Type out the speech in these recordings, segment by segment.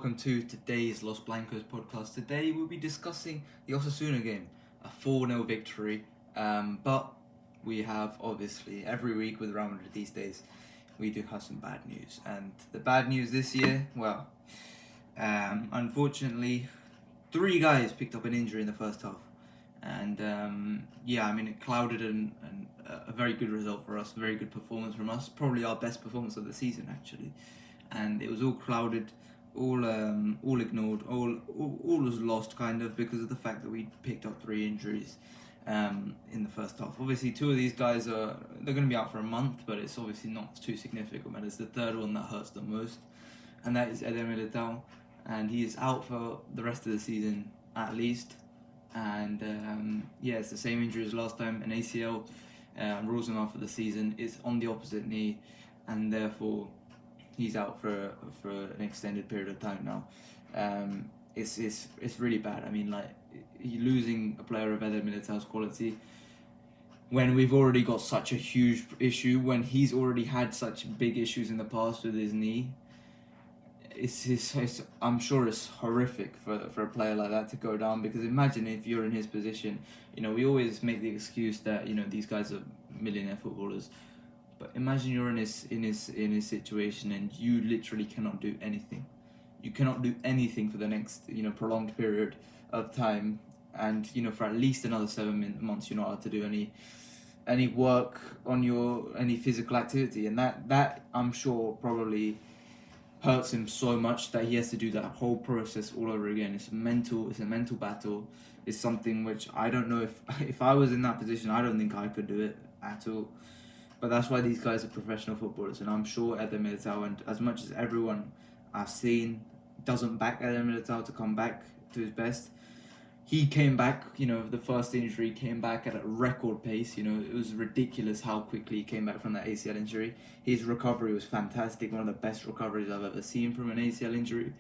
welcome to today's Los Blancos podcast. Today we'll be discussing the Osasuna game, a 4-0 victory. But we have, obviously, every week with Real Madrid these days, we do have some bad news. And the bad news this year, well, unfortunately, 3 guys picked up an injury in the first half. And it clouded a very good result for us, a very good performance from us, probably our best performance of the season actually. And it was all clouded, all ignored, all was lost kind of because of the fact that we picked up 3 injuries in the first half. Obviously, 2 of these guys they're going to be out for a month, but it's obviously not too significant. But it's the third one that hurts the most, and that is Eder Militao, and he is out for the rest of the season at least. And it's the same injury as last time, an ACL. Rules him out for the season. It's on the opposite knee, and therefore he's out for an extended period of time now. It's really bad. I mean, like, losing a player of Eder Militao's quality when we've already got such a huge issue, when he's already had such big issues in the past with his knee. I'm sure it's horrific for a player like that to go down, because imagine if you're in his position. We always make the excuse that these guys are millionaire footballers, but imagine you're in his situation and you literally cannot do anything. You cannot do anything for the next prolonged period of time, and for at least another 7 months you're not allowed to do any work on any physical activity, and that I'm sure probably hurts him so much that he has to do that whole process all over again. It's a mental battle. It's something which I don't know if I was in that position, I don't think I could do it at all. But that's why these guys are professional footballers, and I'm sure Eder Militao, and as much as everyone I've seen doesn't back Eder Militao to come back to his best, he came back, the first injury came back at a record pace. It was ridiculous how quickly he came back from that ACL injury. His recovery was fantastic, one of the best recoveries I've ever seen from an ACL injury.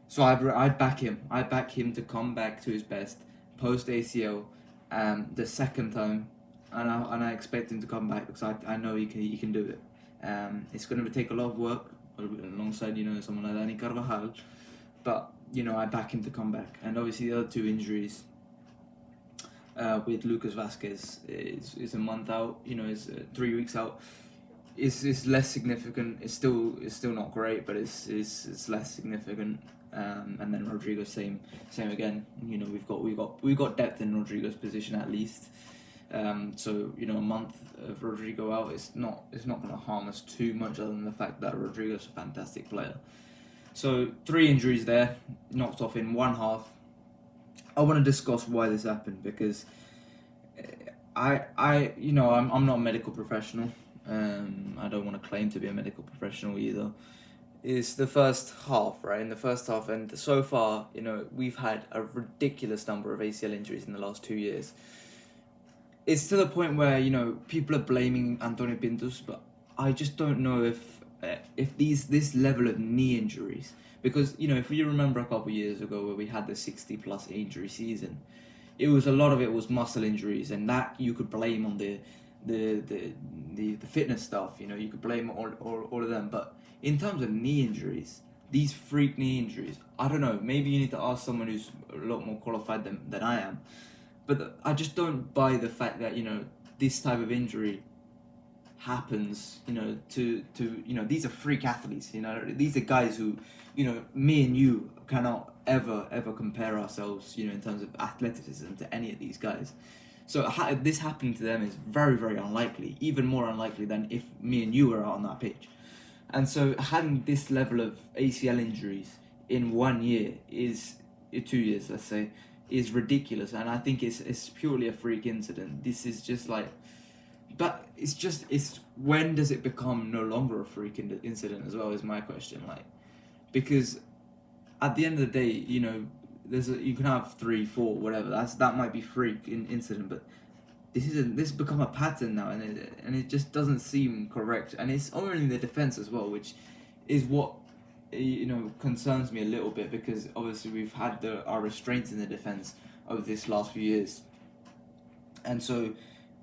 So I'd back him. I'd back him to come back to his best post ACL the second time, and I expect him to come back because I know he can do it. It's going to take a lot of work alongside someone like Dani Carvajal, but I back him to come back. And obviously the other 2 injuries with Lucas Vazquez is a month out, is 3 weeks out. It's less significant. It's still not great, but it's less significant. And then Rodrigo, same again. We've got depth in Rodrigo's position at least. So a month of Rodrigo out, it's not going to harm us too much, other than the fact that Rodrigo's a fantastic player. So 3 injuries there, knocked off in one half. I want to discuss why this happened, because I'm not a medical professional. I don't want to claim to be a medical professional either. It's the first half, right? In the first half, and so far, we've had a ridiculous number of ACL injuries in the last 2 years. It's to the point where people are blaming Antonio Pintus, but I just don't know if this level of knee injuries, because if you remember a couple of years ago where we had the 60+ injury season, a lot of it was muscle injuries, and that you could blame on the fitness stuff. You could blame all of them. But in terms of knee injuries, these freak knee injuries, I don't know, maybe you need to ask someone who's a lot more qualified than I am, but I just don't buy the fact that this type of injury happens, to these are freak athletes. These are guys who me and you cannot ever compare ourselves in terms of athleticism to any of these guys. So this happening to them is very, very unlikely, even more unlikely than if me and you were out on that pitch. And so having this level of ACL injuries in 1 year 2 years, let's say, is ridiculous. And I think it's purely a freak incident. This is just like, but it's when does it become no longer a freak incident as well, is my question. Like, because at the end of the day, you can have 3, 4, whatever. That might be freak incident, but this has become a pattern now, and it just doesn't seem correct. And it's only the defense as well, which is what concerns me a little bit, because obviously we've had our restraints in the defense over this last few years, and so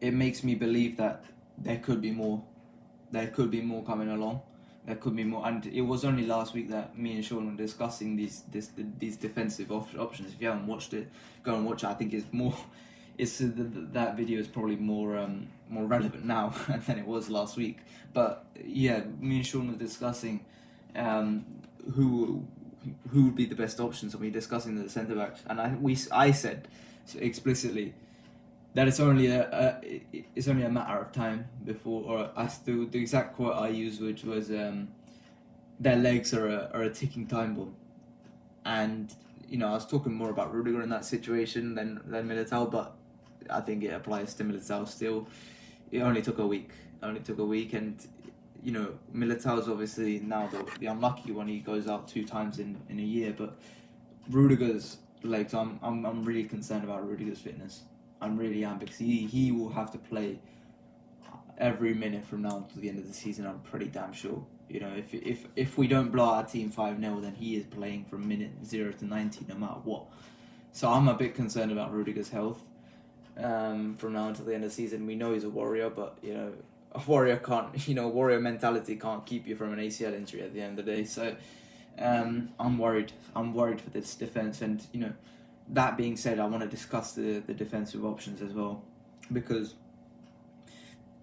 it makes me believe that there could be more coming along. There could be more, and it was only last week that me and Sean were discussing these defensive options. If you haven't watched it, go and watch it. I think it's more, that video is probably more relevant now than it was last week. But yeah, me and Sean were discussing who would be the best options, and we were discussing the centre backs, and I said explicitly that it's only a matter of time before, or the exact quote I used, which was their legs are a ticking time bomb. And I was talking more about Rudiger in that situation than Militao, but I think it applies to Militao still. It only took a week. And Militao's obviously now the unlucky one. He goes out 2 times in a year, but Rudiger's legs, I'm really concerned about Rudiger's fitness. I really am, because he will have to play every minute from now until the end of the season. I'm pretty damn sure. If we don't blow our team 5-0, then he is playing from minute 0 to 90 no matter what. So I'm a bit concerned about Rudiger's health from now until the end of the season. We know he's a warrior, but a warrior can't, warrior mentality can't keep you from an ACL injury at the end of the day. So I'm worried. I'm worried for this defense, and that being said, I want to discuss the defensive options as well, because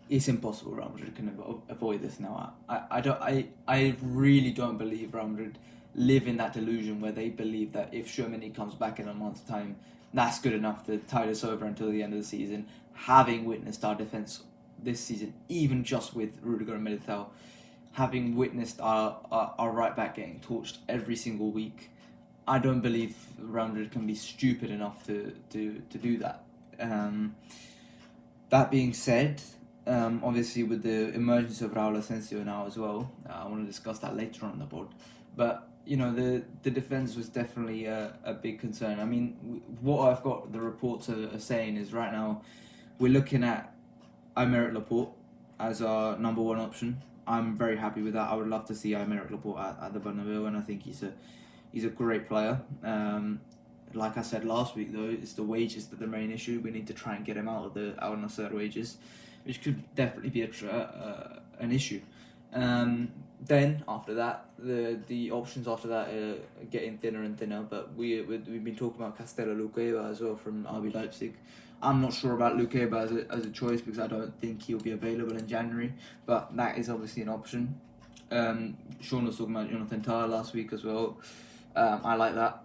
it's impossible Real Madrid can avoid this now. I really don't believe Real Madrid live in that delusion where they believe that if Tchouaméni comes back in a month's time, that's good enough to tide us over until the end of the season. Having witnessed our defence this season, even just with Rudiger and Militao, having witnessed our right back getting torched every single week, I don't believe Real Madrid can be stupid enough to do that. That being said, obviously with the emergence of Raul Asensio now as well, I want to discuss that later on in the pod. But the defence was definitely a big concern. I mean, what I've got the reports are saying is right now we're looking at Aymeric Laporte as our number 1 option. I'm very happy with that. I would love to see Aymeric Laporte at the Bernabeu, and I think he's a great player. Like I said last week, though, it's the wages that are the main issue. We need to try and get him out of the Al Nassr wages, which could definitely be an issue. Then after that, the options after that are getting thinner and thinner. But we've been talking about Castello Luqueba as well from RB Leipzig. I'm not sure about Luqueba as a choice, because I don't think he'll be available in January. But that is obviously an option. Sean was talking about Jonathan Tah last week as well. I like that.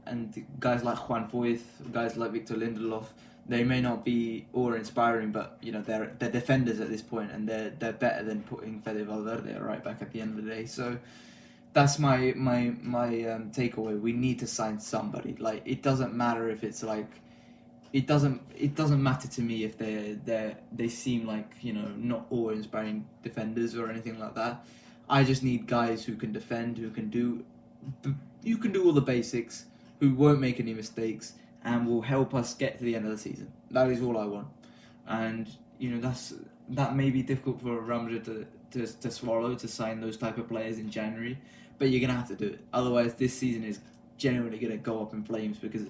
And guys like Juan Foyth, guys like Victor Lindelof, they may not be awe-inspiring, but they're defenders at this point, and they're better than putting Fede Valverde right back at the end of the day. So that's my takeaway. We need to sign somebody. Like, it doesn't matter if it's like, it doesn't matter to me if they seem like not awe-inspiring defenders or anything like that. I just need guys who can defend, who can do all the basics, who won't make any mistakes, and will help us get to the end of the season. That is all I want. And that may be difficult for Real Madrid to swallow, to sign those type of players in January, but you're gonna have to do it. Otherwise, this season is genuinely gonna go up in flames, because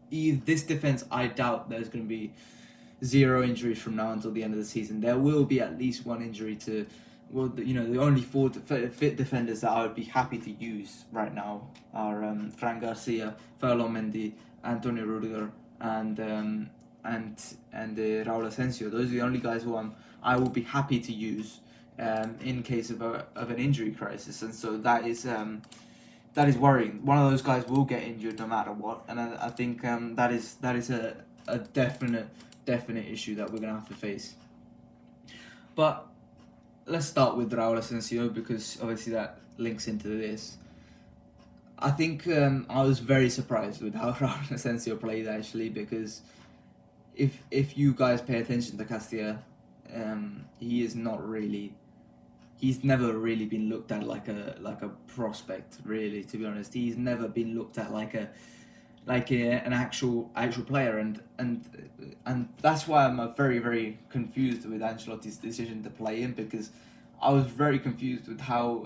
this defense, I doubt there's gonna be 0 injuries from now until the end of the season. There will be at least 1 injury to. Well, the only 4 fit defenders that I would be happy to use right now are Fran Garcia, Ferland Mendy, Antonio Rudiger, and Raul Asensio. Those are the only guys who I will be happy to use in case of an injury crisis. And so that is worrying. One of those guys will get injured no matter what, and I think that is a definite issue that we're gonna have to face. But let's start with Raul Asensio, because obviously that links into this. I think I was very surprised with how Raul Asensio played, actually, because if you guys pay attention to Castilla, he's never really been looked at like a prospect, really, to be honest. He's never been looked at like an actual player, and that's why I'm very, very confused with Ancelotti's decision to play him, because I was very confused with how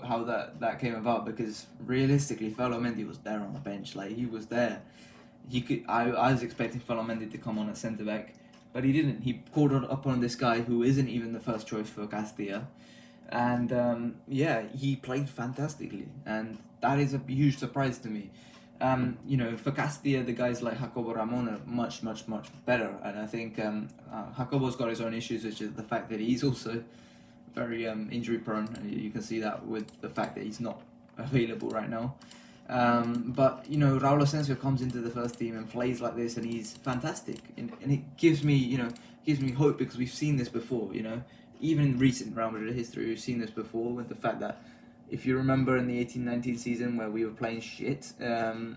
that came about, because realistically Ferland Mendy was there on the bench. Like, he was there. I was expecting Ferland Mendy to come on at centre back, but he didn't. He called up on this guy who isn't even the first choice for Castilla, And yeah, he played fantastically, and that is a huge surprise to me. For Castilla, the guys like Jacobo Ramon are much, much, much better, and I think Jacobo's got his own issues, which is the fact that he's also very injury prone. You can see that with the fact that he's not available right now. But Raul Asensio comes into the first team and plays like this, and he's fantastic, and it gives me hope, because we've seen this before. Even in recent Real Madrid history, we've seen this before with the fact that, if you remember in the 18-19 season where we were playing shit, Sergio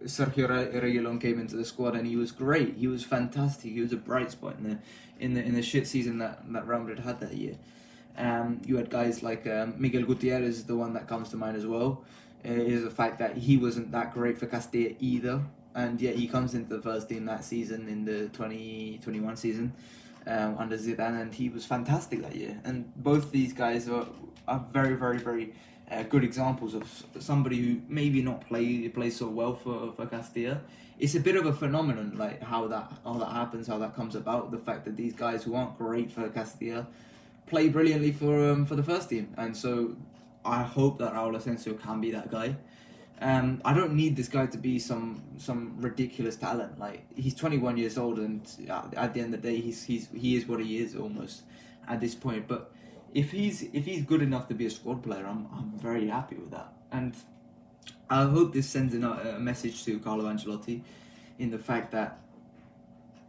Reguilon came into the squad and he was great. He was fantastic. He was a bright spot in the shit season that Real Madrid had that year. You had guys like Miguel Gutierrez, the one that comes to mind as well. Is the fact that he wasn't that great for Castilla either, and yet he comes into the first team that season in the 2021 season under Zidane, and he was fantastic that year. And both these guys are very, very, very good examples of somebody who maybe not play so well for Castilla. It's a bit of a phenomenon, like how that happens, how that comes about. The fact that these guys who aren't great for Castilla play brilliantly for the first team, and so I hope that Raul Asensio can be that guy. I don't need this guy to be some ridiculous talent. Like, he's 21 years old, and at the end of the day, he is what he is almost at this point. But if he's good enough to be a squad player, I'm very happy with that. And I hope this sends a message to Carlo Ancelotti in the fact that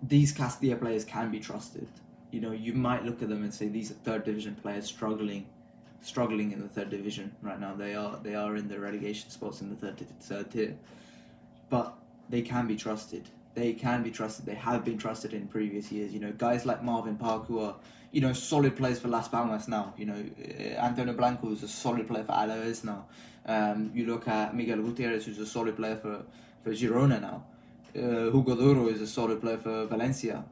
these Castilla players can be trusted. You might look at them and say these are third division players struggling in the third division right now. They are in the relegation spots in the third tier, but they can be trusted. They have been trusted in previous years. Guys like Marvin Park, who are solid players for Las Palmas now. Antonio Blancos is a solid player for Alaves now. You look at Miguel Gutierrez, who's a solid player for Girona now. Hugo Duro is a solid player for Valencia.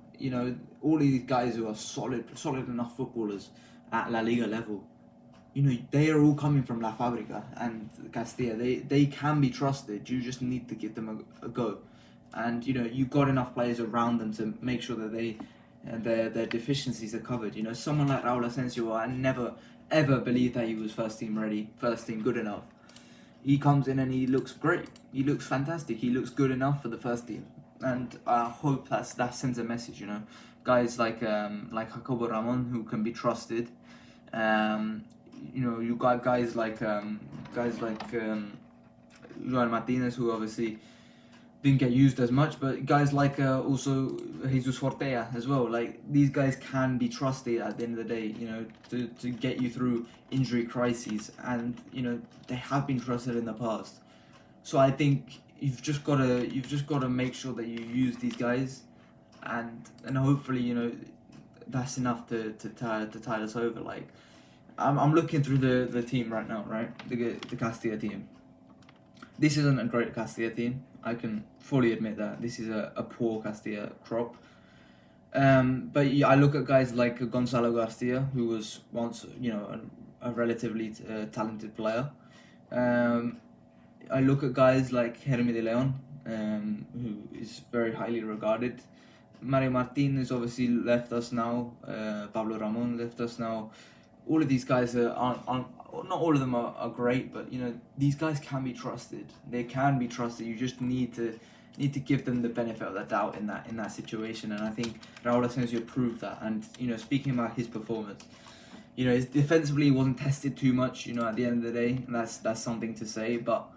All these guys who are solid enough footballers at La Liga level. They are all coming from La Fábrica and Castilla. They can be trusted. You just need to give them a go. And, you've got enough players around them to make sure that their deficiencies are covered. Someone like Raul Asensio, I never, ever believed that he was first team ready, first team good enough. He comes in and he looks great. He looks fantastic. He looks good enough for the first team. And I hope that sends a message, Guys like Jacobo Ramon, who can be trusted. You got guys like Joan Martinez, who obviously didn't get used as much, but guys like also Jesus Fortea as well. Like, these guys can be trusted at the end of the day, to get you through injury crises, and they have been trusted in the past. So I think you've just got to make sure that you use these guys, and hopefully that's enough to tide us over. Like, I'm looking through the team right now, right? The Castilla team. This isn't a great Castilla team. I can fully admit that. This is a poor Castilla crop. But yeah, I look at guys like Gonzalo Garcia, who was once, a relatively talented player. I look at guys like Jeremy de Leon, who is very highly regarded. Mario Martinez obviously left us now. Pablo Ramon left us now. All of these guys aren't not all of them are great, but these guys can be trusted. They can be trusted. You just need to give them the benefit of the doubt in that situation, and I think Raul Asensio proved that. And speaking about his performance, his defensively wasn't tested too much. At the end of the day, and that's something to say. But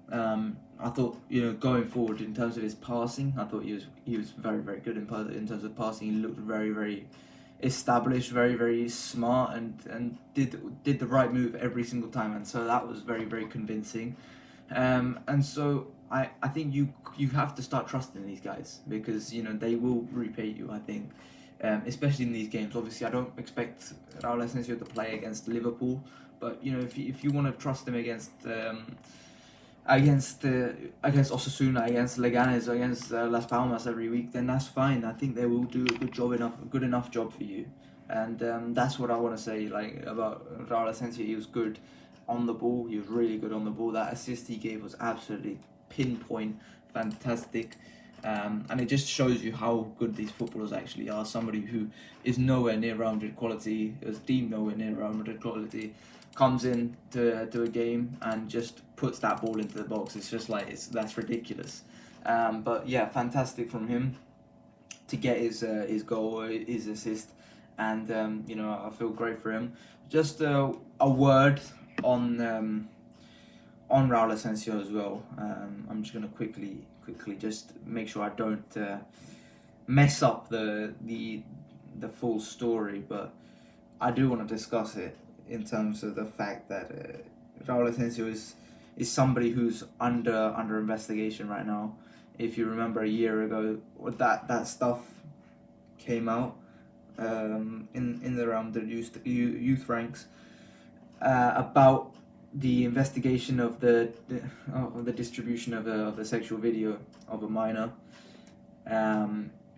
I thought going forward in terms of his passing, I thought he was very, very good in terms of passing. He looked very, very established, very, very smart, and did the right move every single time, and so that was very, very convincing. And so I think you have to start trusting these guys, because they will repay you, I think, especially in these games. Obviously I don't expect Raul Asensio to play against Liverpool, but if you want to trust him against Osasuna, against Leganes, against Las Palmas every week, then that's fine. I think they will do a good enough job for you, and that's what I want to say. Like, about Raul Asensio, he was good on the ball. He was really good on the ball. That assist he gave was absolutely pinpoint, fantastic. And it just shows you how good these footballers actually are. Somebody who is nowhere near Real Madrid quality, is deemed nowhere near Real Madrid quality, comes in to a game and just puts that ball into the box. It's just like, that's ridiculous. But yeah, fantastic from him to get his goal, his assist, and I feel great for him. Just a word on Raul Asensio as well. I'm just gonna quickly just make sure I don't mess up the full story, but I do want to discuss it in terms of the fact that Raul Asensio is somebody who's under investigation right now. If you remember a year ago, that stuff came out in the round the youth ranks about the investigation of the distribution of the sexual video of a minor.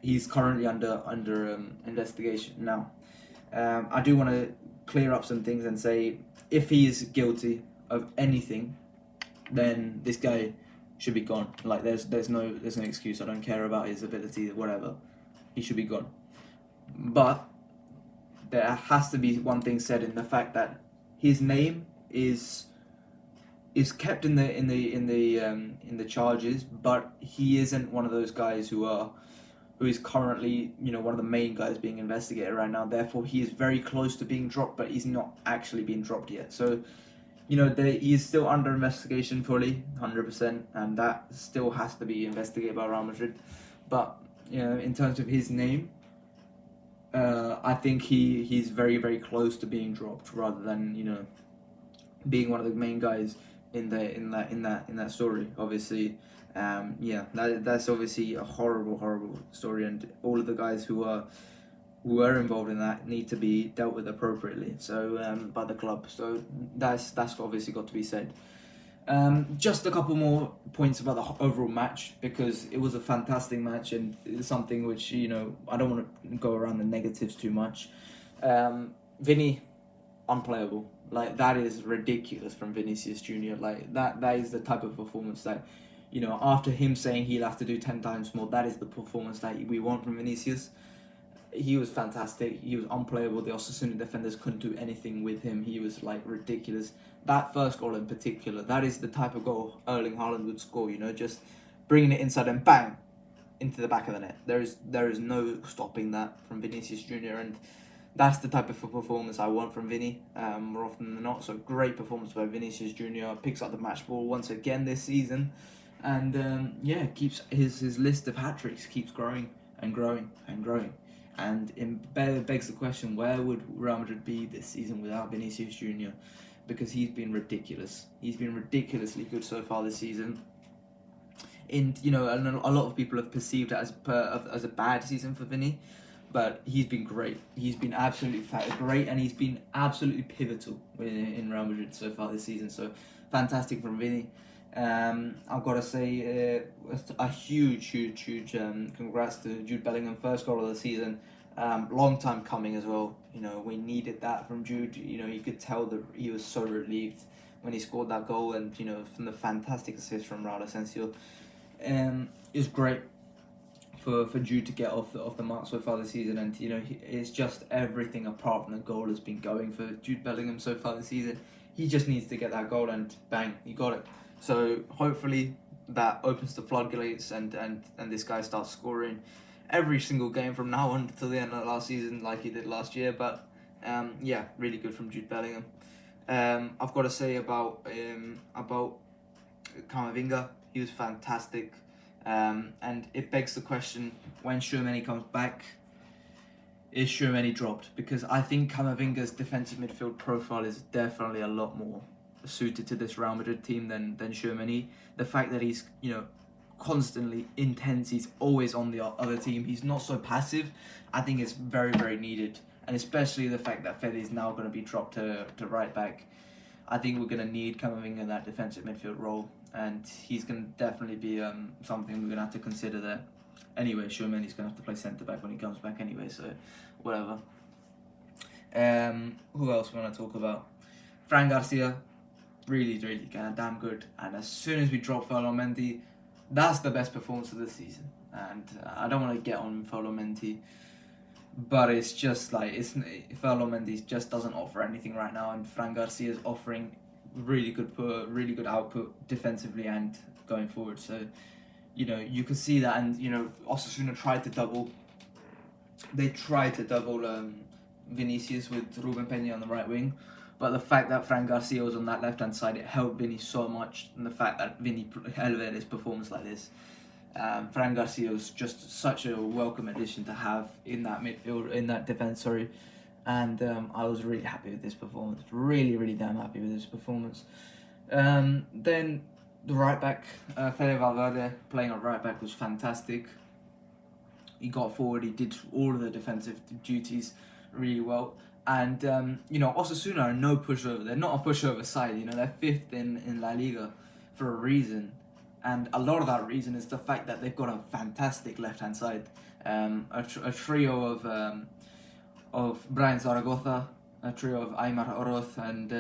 He's currently under investigation now. I do want to clear up some things and say, if he is guilty of anything, then this guy should be gone. Like there's no excuse. I don't care about his ability, whatever. He should be gone. But there has to be one thing said in the fact that his name is kept in the charges, but he isn't one of those guys who is currently one of the main guys being investigated right now. Therefore, he is very close to being dropped, but he's not actually being dropped yet. So he is still under investigation fully, 100%, and that still has to be investigated by Real Madrid. But in terms of his name, I think he's very, very close to being dropped, rather than being one of the main guys in that story. Obviously, that's obviously a horrible story, and all of the guys who were involved in that need to be dealt with appropriately. So by the club. So that's obviously got to be said. Just a couple more points about the overall match, because it was a fantastic match, and it's something which I don't want to go around the negatives too much. Vinny, unplayable. Like, that is ridiculous from Vinicius Junior. Like that is the type of performance that after him saying he'll have to do 10 times more, that is the performance that we want from Vinicius. He was fantastic. He was unplayable. The Osasuna defenders couldn't do anything with him. He was like ridiculous. That first goal in particular, that is the type of goal Erling Haaland would score. Just bringing it inside and bang into the back of the net. There is no stopping that from Vinicius Junior, and that's the type of performance I want from Vinny more often than not. So great performance by Vinicius Junior. Picks up the match ball once again this season, and keeps his list of hat tricks keeps growing and growing and growing. And it begs the question, where would Real Madrid be this season without Vinicius Junior? Because he's been ridiculous. He's been ridiculously good so far this season. And a lot of people have perceived it as a bad season for Vinny, but he's been great. He's been absolutely great, and he's been absolutely pivotal in Real Madrid so far this season. So fantastic from Vinny. I've got to say a huge congrats to Jude Bellingham, first goal of the season. Long time coming as well. We needed that from Jude. You could tell that he was so relieved when he scored that goal, and from the fantastic assist from Raul Asensio. It was great for Jude to get off the mark so far this season, and it's just everything apart from the goal has been going for Jude Bellingham so far this season. He just needs to get that goal, and bang, he got it. So hopefully that opens the floodgates, and this guy starts scoring every single game from now on until the end of last season, like he did last year. But really good from Jude Bellingham. I've got to say about Camavinga, he was fantastic, and it begs the question, when Tchouaméni comes back, is Tchouaméni dropped? Because I think Camavinga's defensive midfield profile is definitely a lot more suited to this Real Madrid team than Tchouaméni. The fact that he's constantly intense, he's always on the other team, he's not so passive, I think it's very, very needed. And especially the fact that Fede is now going to be dropped to right back, I think we're going to need Camavinga in that defensive midfield role, and he's going to definitely be something we're going to have to consider there. Anyway, Tchouaméni's going to have to play centre back when he comes back anyway, so whatever. Who else we want to talk about? Fran Garcia, really, really damn good. And as soon as we drop Ferland Mendy, That's the best performance of the season. And I don't want to get on Folo Menti, but it's just like Folo Mendy just doesn't offer anything right now, and Fran Garcia is offering really good output defensively and going forward. So you could see that, and Osasuna tried to double. They tried to double Vinicius with Ruben Peña on the right wing, but the fact that Fran Garcia was on that left hand side, it helped Vinny so much, and the fact that Vinny elevated his performance like this. Fran Garcia was just such a welcome addition to have in that midfield, in that defence, sorry. And I was really happy with this performance. Really damn happy with this performance. Then the right back, Fede Valverde playing at right back was fantastic. He got forward, he did all of the defensive duties really well. And, Osasuna are no pushover. They're not a pushover side, they're fifth in La Liga for a reason. And a lot of that reason is the fact that they've got a fantastic left-hand side. A trio of Brian Zaragoza, a trio of Aymar Oroz and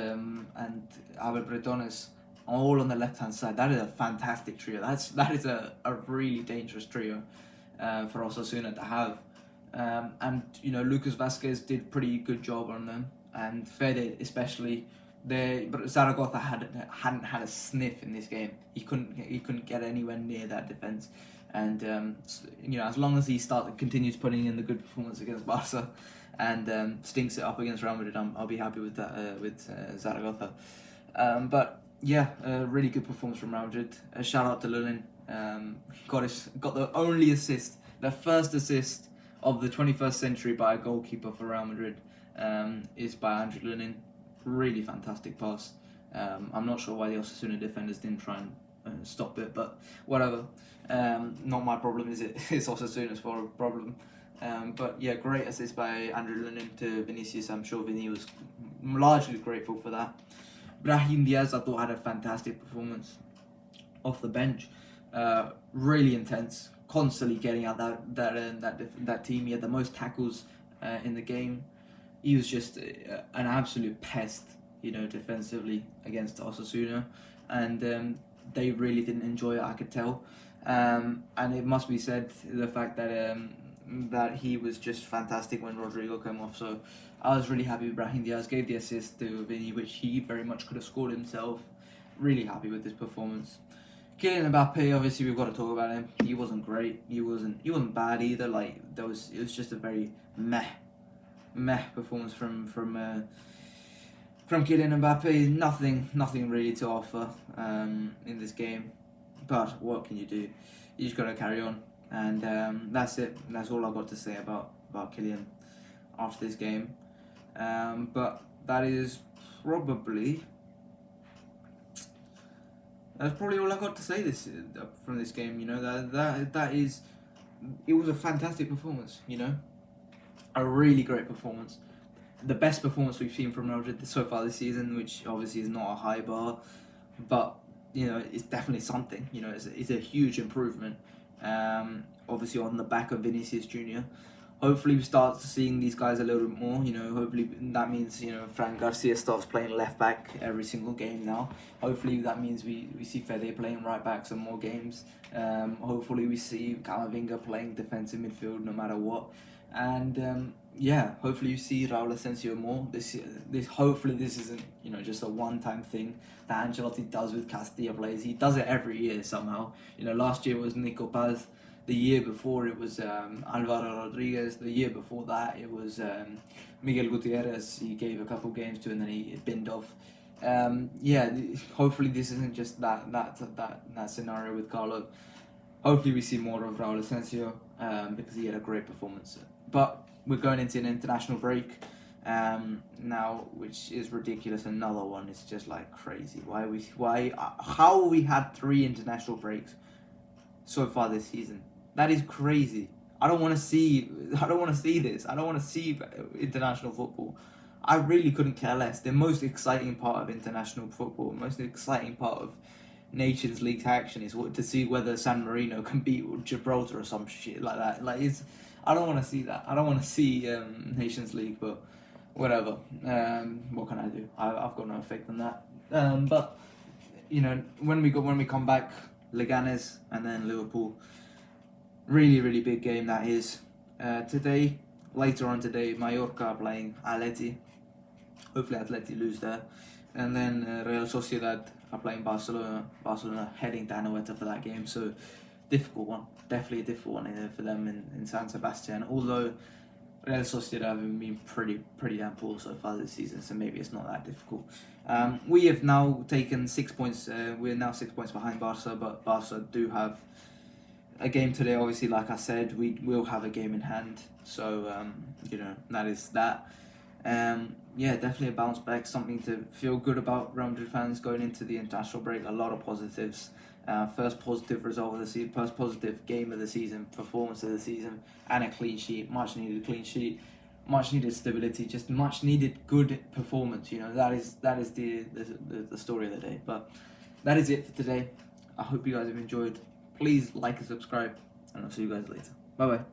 Abel Bretones, all on the left-hand side. That is a fantastic trio. That is a really dangerous trio for Osasuna to have. And Lucas Vasquez did pretty good job on them, and Fede especially. But Zaragoza hadn't had a sniff in this game. He couldn't get anywhere near that defense, and as long as he continues putting in the good performance against Barca, and stinks it up against Real Madrid, I'll be happy with that with Zaragoza. But yeah, a really good performance from Real Madrid. A shout out to Lunin. Got the only assist, the first assist of the 21st century by a goalkeeper for Real Madrid. Is by Andrew Lunin. Really fantastic pass. I'm not sure why the Osasuna defenders didn't try and stop it, but whatever. Not my problem, is it? It's Osasuna's problem. But yeah, great assist by Andrew Lunin to Vinicius. I'm sure Vinny was largely grateful for that. Brahim Diaz, I thought, had a fantastic performance off the bench. Really intense, constantly getting out that team. He had the most tackles in the game. He was just an absolute pest, defensively against Osasuna, and they really didn't enjoy it, I could tell. And it must be said, the fact that he was just fantastic when Rodrigo came off. So I was really happy with Brahim Diaz. Gave the assist to Vinny, which he very much could have scored himself. Really happy with his performance. Kylian Mbappe, obviously we've got to talk about him. He wasn't great. He wasn't bad either. It was just a very meh performance from Kylian Mbappe. Nothing really to offer in this game, but what can you do? You just gotta carry on, and that's it. That's all I've got to say about Kylian after this game. But that's probably all I got to say from this game. It was a fantastic performance. A really great performance. The best performance we've seen from Real Madrid so far this season, which obviously is not a high bar, but it's definitely something. It's a huge improvement. Obviously on the back of Vinicius Junior. Hopefully we start seeing these guys a little bit more. Hopefully that means Fran Garcia starts playing left back every single game now. Hopefully that means we see Fede playing right back some more games. Hopefully we see Camavinga playing defensive midfield no matter what. And hopefully you see Raul Asensio more. Hopefully this isn't just a one-time thing that Ancelotti does with Castilla players. He does it every year somehow. Last year was Nico Paz. The year before it was Alvaro Rodriguez. The year before that it was Miguel Gutierrez. He gave a couple games to and then he binned off. Hopefully this isn't just that scenario with Carlo. Hopefully we see more of Raul Asensio because he had a great performance. But we're going into an international break now, which is ridiculous. Another one. It's just like crazy. How we had 3 international breaks so far this season? That is crazy. I don't want to see this. I don't want to see international football. I really couldn't care less. The most exciting part of international football, most exciting part of Nations League action is to see whether San Marino can beat Gibraltar or some shit like that. I don't want to see that. I don't want to see Nations League, but whatever. What can I do? I've got no effect on that. But when we come back, Leganes, and then Liverpool. Really, really big game that is. Today, later on today, Mallorca are playing Atleti. Hopefully Atleti lose there. And then Real Sociedad are playing Barcelona. Barcelona heading to Anoeta for that game. So, difficult one. Definitely a difficult one for them in San Sebastian. Although Real Sociedad have been pretty damn poor so far this season, so maybe it's not that difficult. We have now taken 6 points. We're now 6 points behind Barca, but Barca do have a game today. Obviously, like I said, we will have a game in hand. So that is that. Yeah, definitely a bounce back. Something to feel good about. Real Madrid fans going into the international break. A lot of positives. First positive result of the season, first positive game of the season, performance of the season, and a clean sheet, much needed clean sheet, much needed stability, just much needed good performance. That is the story of the day. But that is it for today. I hope you guys have enjoyed. Please like and subscribe, and I'll see you guys later. Bye bye.